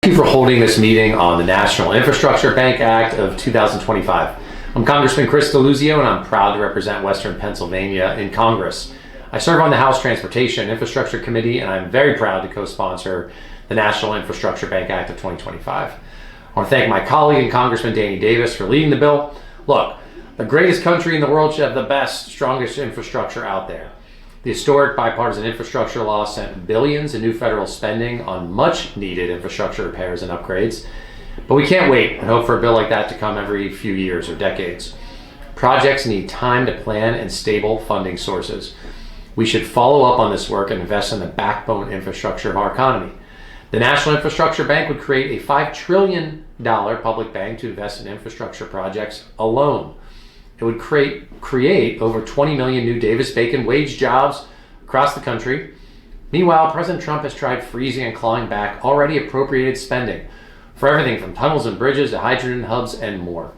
Thank you for holding this meeting on the National Infrastructure Bank Act of 2025. I'm Congressman Deluzio, and I'm proud to represent Western Pennsylvania in Congress. I serve on the House Transportation and Infrastructure Committee, and I'm very proud to co-sponsor the National Infrastructure Bank Act of 2025. I want to thank my colleague and Congressman Danny Davis for leading the bill. Look, the greatest country in the world should have the best, strongest infrastructure out there. The historic Bipartisan Infrastructure Law sent billions in new federal spending on much needed infrastructure repairs and upgrades. But we can't wait and hope for a bill like that to come every few years or decades. Projects need time to plan and stable funding sources. We should follow up on this work and invest in the backbone infrastructure of our economy. The National Infrastructure Bank would create a $5 trillion public bank to invest in infrastructure projects alone. It would create over 20 million new Davis-Bacon wage jobs across the country. Meanwhile, President Trump has tried freezing and clawing back already appropriated spending for everything from tunnels and bridges to hydrogen hubs and more.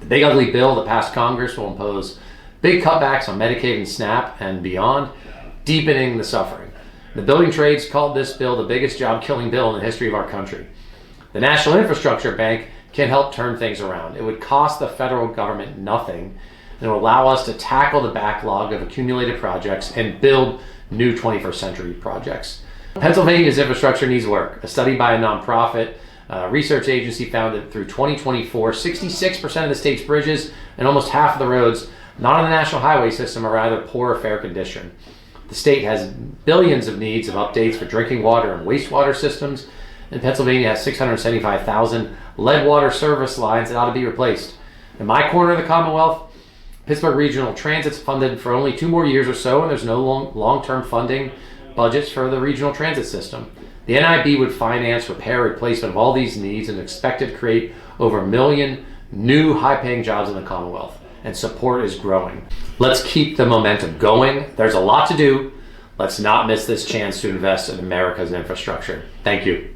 The big ugly bill that passed Congress will impose big cutbacks on Medicaid and SNAP and beyond, deepening the suffering. The building trades called this bill the biggest job-killing bill in the history of our country. The National Infrastructure Bank can help turn things around. It would cost the federal government nothing, and it will allow us to tackle the backlog of accumulated projects and build new 21st century projects. Pennsylvania's infrastructure needs work. A study by a nonprofit research agency found that through 2024, 66% of the state's bridges and almost half of the roads not on the national highway system are either poor or fair condition. The state has billions of needs of updates for drinking water and wastewater systems, and Pennsylvania has 675,000 lead water service lines that ought to be replaced. In my corner of the Commonwealth, Pittsburgh Regional Transit's funded for only 2 more years or so, and there's no long-term funding budgets for the regional transit system. The NIB would finance repair replacement of all these needs and expected to create over 1 million new high-paying jobs in the Commonwealth, and support is growing. Let's keep the momentum going. There's a lot to do. Let's not miss this chance to invest in America's infrastructure. Thank you.